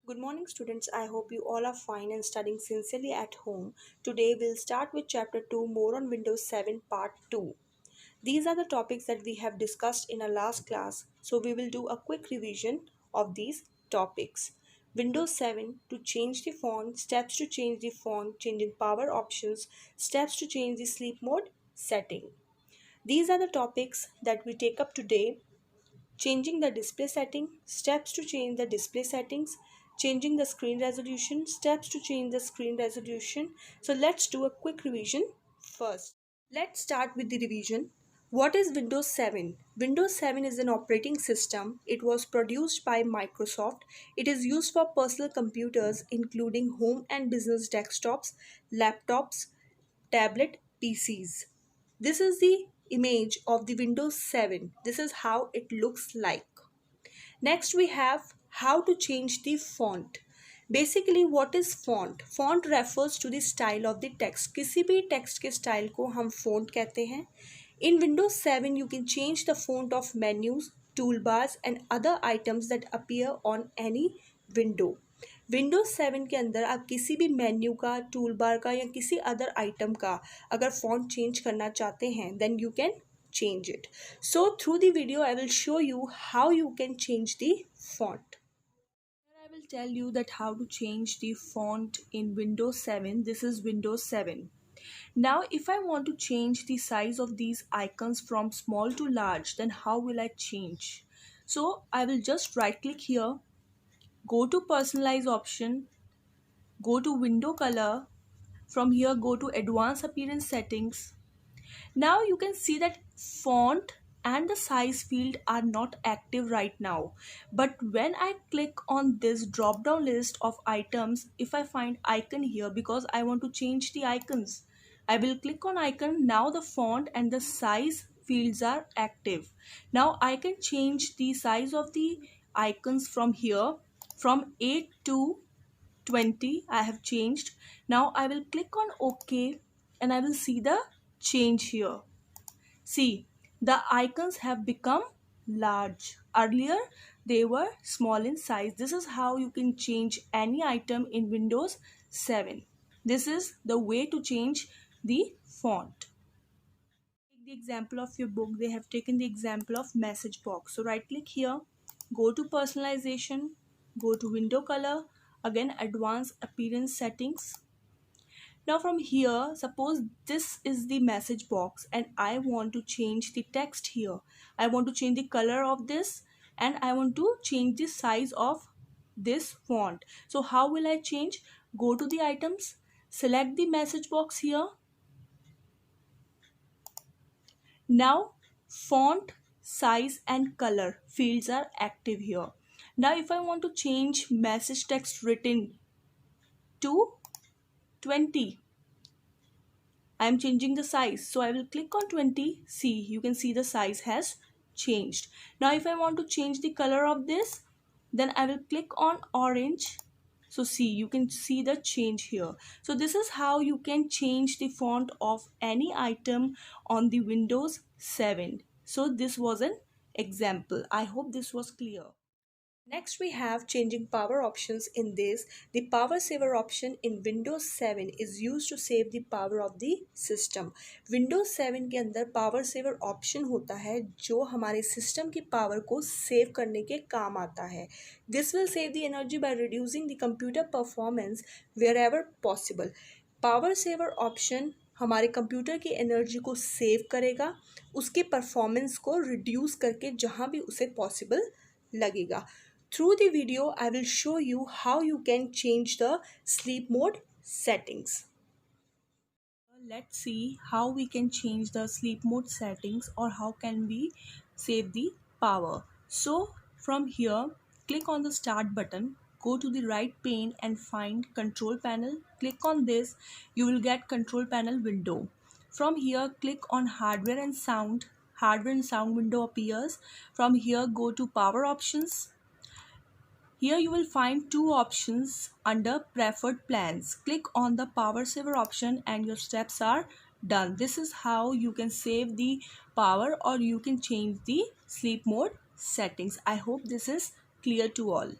Good morning, students. I hope you all are fine and studying sincerely at home. Today, we'll start with Chapter 2 More on Windows 7 Part 2. These are the topics that we have discussed in our last class, so we will do a quick revision of these topics. Windows 7 to change the font, steps to change the font, changing power options, steps to change the sleep mode setting. These are the topics that we take up today. Changing the display setting, steps to change the display settings, changing the screen resolution, steps to change the screen resolution. So let's do a quick revision first. Let's start with the revision. What is Windows 7? Windows 7 is an operating system. It was produced by Microsoft. It is used for personal computers including home and business desktops, laptops, tablet PCs. This is the image of the Windows 7. This is how it looks like. Next we have how to change the font. Basically what is font? Font refers to the style of the text. किसी भी text के style को हम font कहते हैं. In Windows 7 you can change the font of menus, toolbars and other items that appear on any window. Windows 7 के अंदर आप किसी भी मेन्यू का, टूल बार का या किसी अदर आइटम का अगर फॉन्ट चेंज करना चाहते हैं then you can change it. So through the video I will show you how you can change the font. Here I will tell you that how to change the font in Windows 7. This is Windows 7. Now if I want to change the size of these icons from small to large, then how will I change? So I will just right click here, go to personalize option, go to window color, from here go to advanced appearance settings. Now you can see that font and the size field are not active right now. But when I click on this drop down list of items, if I find icon here, because I want to change the icons, I will click on icon. Now the font and the size fields are active. Now I can change the size of the icons from here from 8 to 20. I have changed. Now I will click on OK and I will see the change here. See, the icons have become large. Earlier they were small in size. This is how you can change any item in Windows 7. This is the way to change the font. Take the example of your book. They have taken the example of message box. So right click here, go to personalization, go to window color, again advanced appearance settings. Now from here, suppose this is the message box and I want to change the text here. I want to change the color of this and I want to change the size of this font. So how will I change? Go to the items, select the message box here. Now font, size and color fields are active here. Now if I want to change message text written to 20, I am changing the size. So I will click on 20. See, you can see the size has changed. Now if I want to change the color of this, then I will click on orange. So see, you can see the change here. So this is how you can change the font of any item on the Windows 7. So this was an example. I hope this was clear. Next we have changing power options in this. The power saver option in Windows 7 is used to save the power of the system. Windows 7 के अंदर power saver option होता है जो हमारे system की power को save करने के काम आता है. This will save the energy by reducing the computer performance wherever possible. Power saver option हमारे कंप्यूटर की एनर्जी को सेव करेगा, उसके परफॉर्मेंस को रिड्यूस करके जहाँ भी उसे पॉसिबल लगेगा. Through the video, I will show you how you can change the sleep mode settings. Let's see how we can change the sleep mode settings or how can we save the power. So from here, click on the start button, go to the right pane and find control panel. Click on this, you will get control panel window. From here, click on hardware and sound. Hardware and sound window appears. From here, go to power options. Here you will find two options under preferred plans. Click on the power saver option and your steps are done. This is how you can save the power or you can change the sleep mode settings. I hope this is clear to all.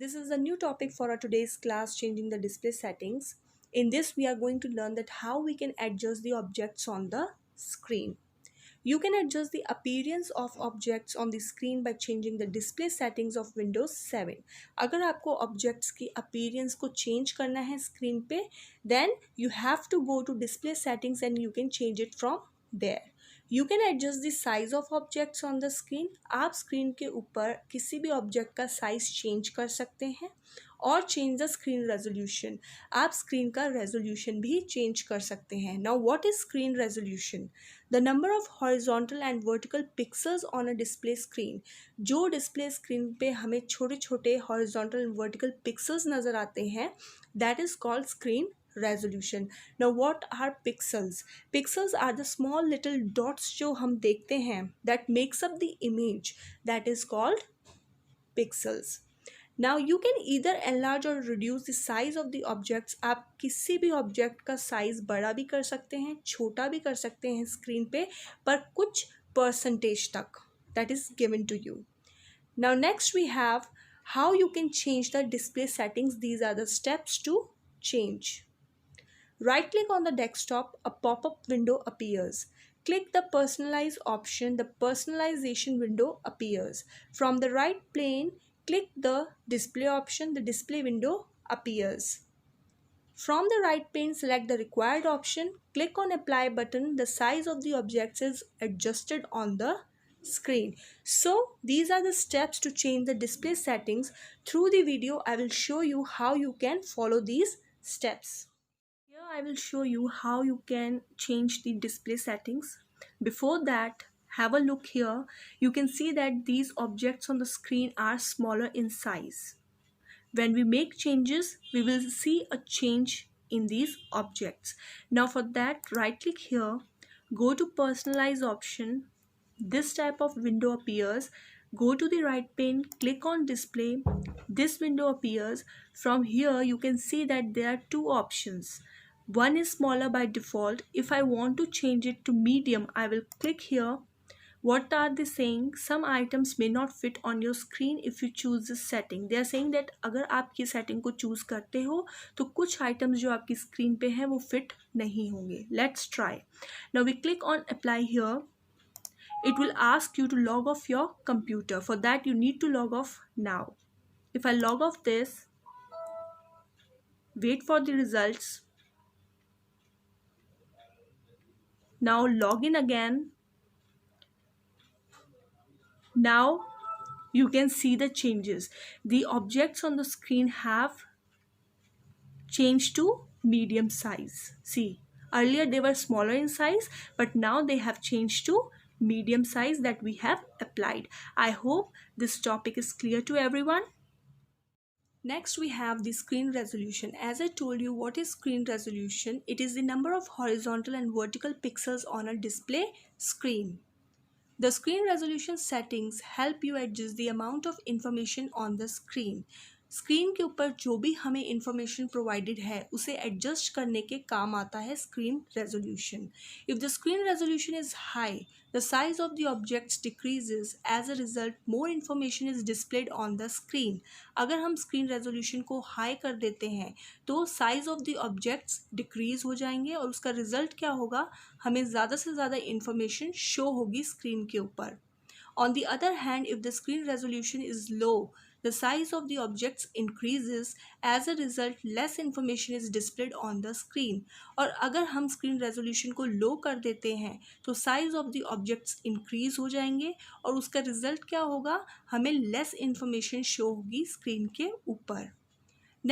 This is a new topic for our today's class, changing the display settings. In this, we are going to learn that how we can adjust the objects on the screen. You can adjust the appearance of objects on the screen by changing the display settings of Windows 7. अगर आपको objects की appearance को change करना है screen पे, then you have to go to display settings and you can change it from there. You can adjust the size of objects on the screen. आप screen के ऊपर किसी भी object का size change कर सकते हैं और change the screen resolution. आप screen का resolution भी change कर सकते हैं. Now what is screen resolution? The number of horizontal and vertical pixels on a display screen. जो display screen पे हमें छोटे छोटे horizontal and vertical pixels नज़र आते हैं, that is called screen resolution. Now what are pixels? Pixels are the small little dots जो हम देखते हैं that makes up the image, that is called pixels. Now you can either enlarge or reduce the size of the objects. आप किसी भी object का size बड़ा भी कर सकते हैं, छोटा भी कर सकते हैं screen पे, पर कुछ percentage तक that is given to you. Now next we have how you can change the display settings. These are the steps to change. Right click on the desktop, a pop-up window appears. Click the personalize option, the personalization window appears. From the right pane, click the display option, the display window appears. From the right pane, select the required option, click on apply button, the size of the objects is adjusted on the screen. So these are the steps to change the display settings. Through the video, I will show you how you can follow these steps. Here I will show you how you can change the display settings. Before that, have a look here. You can see that these objects on the screen are smaller in size. When we make changes, we will see a change in these objects. Now for that, right click here, go to personalize option. This type of window appears. Go to the right pane, click on display. This window appears. From here, you can see that there are two options. One is smaller by default. If I want to change it to medium, I will click here. What are they saying? Some items may not fit on your screen if you choose this setting. They are saying that अगर आप ये setting को choose करते हो तो कुछ items जो आपकी screen पे हैं वो fit नहीं होंगे. Let's try. Now we click on apply here. It will ask you to log off your computer. For that you need to log off now. If I log off this, wait for the results. Now log in again. Now you can see the changes. The objects on the screen have changed to medium size. See, earlier they were smaller in size, but now they have changed to medium size that we have applied. I hope this topic is clear to everyone. Next we have the screen resolution. As I told you, what is screen resolution? It is the number of horizontal and vertical pixels on a display screen. The screen resolution settings help you adjust the amount of information on the screen. Screen के ऊपर जो भी हमें information provided है उसे adjust करने के काम आता है screen resolution. If the screen resolution is high, the size of the objects decreases. As a result more information is displayed on the screen. अगर हम स्क्रीन रेजोल्यूशन को हाई कर देते हैं तो size of the objects decrease हो जाएंगे और उसका रिजल्ट क्या होगा, हमें ज़्यादा से ज़्यादा इंफॉर्मेशन शो होगी स्क्रीन के ऊपर. On the other hand, if the screen resolution is low, the size of the objects increases. As a result, less information is displayed on the screen. और अगर हम screen resolution को low कर देते हैं तो size of the objects increase हो जाएंगे और उसका result क्या होगा, हमें less information show होगी screen के ऊपर.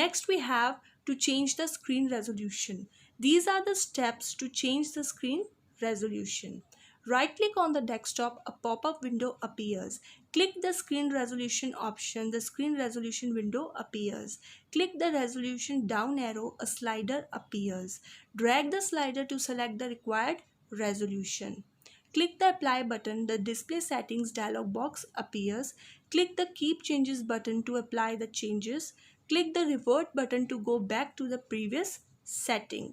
Next we have to change the screen resolution. These are the steps to change the screen resolution. Right click on the desktop, a pop-up window appears. Click the screen resolution option, the screen resolution window appears. Click the resolution down arrow, a slider appears. Drag the slider to select the required resolution. Click the apply button, the display settings dialog box appears. Click the keep changes button to apply the changes. Click the revert button to go back to the previous setting.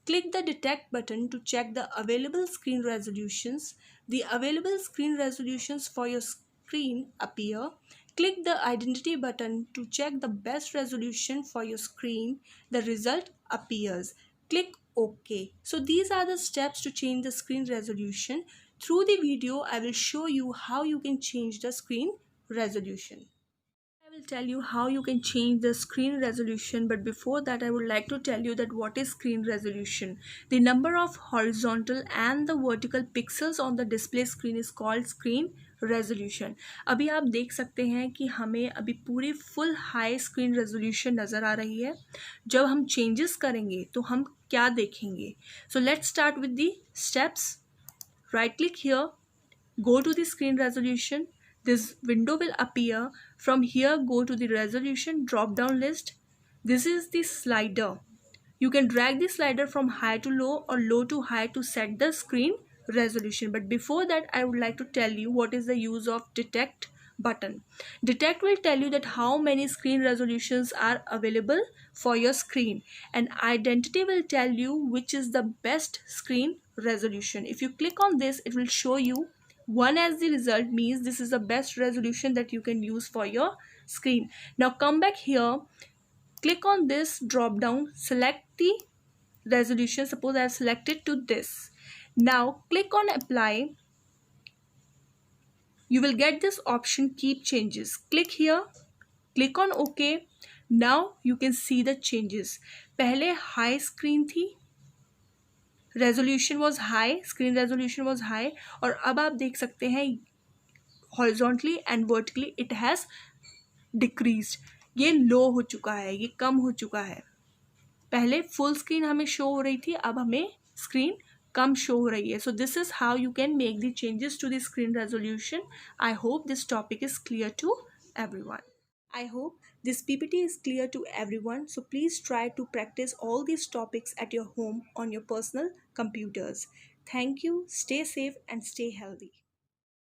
Click the detect button to check the available screen resolutions. The available screen resolutions for your screen appear. Click the identity button to check the best resolution for your screen. The result appears. Click OK. So these are the steps to change the screen resolution. Through the video, I will show you how you can change the screen resolution. I will tell you how you can change the screen resolution, but before that I would like to tell you that what is screen resolution. The number of horizontal and the vertical pixels on the display screen is called screen resolution. अभी आप देख सकते हैं कि हमें अभी पूरी full high screen resolution नज़र आ रही है. जब हम चेंजेस करेंगे तो हम क्या देखेंगे? So let's start with the steps. Right click here, go to the screen resolution. This window will appear. From here, go to the resolution drop down list. This is the slider. You can drag the slider from high to low or low to high to set the screen resolution. But before that, I would like to tell you what is the use of detect button. Detect will tell you that how many screen resolutions are available for your screen, and identity will tell you which is the best screen resolution. If you click on this, it will show you 1 as the result, means this is the best resolution that you can use for your screen. Now come back here, click on this drop down, select the resolution. Suppose I have selected to this. Now click on apply. You will get this option keep changes. Click here, click on OK. Now you can see the changes. पहले high screen थी, resolution was high, screen resolution was high, और अब आप देख सकते हैं horizontally and vertically it has decreased. ये low हो चुका है, ये कम हो चुका है. पहले full screen हमें show हो रही थी, अब हमें screen कम show हो रही है. So this is how you can make the changes to the screen resolution. I hope this topic is clear to everyone. I hope this PPT is clear to everyone. So please try to practice all these topics at your home on your personal computers. Thank you. Stay safe and stay healthy.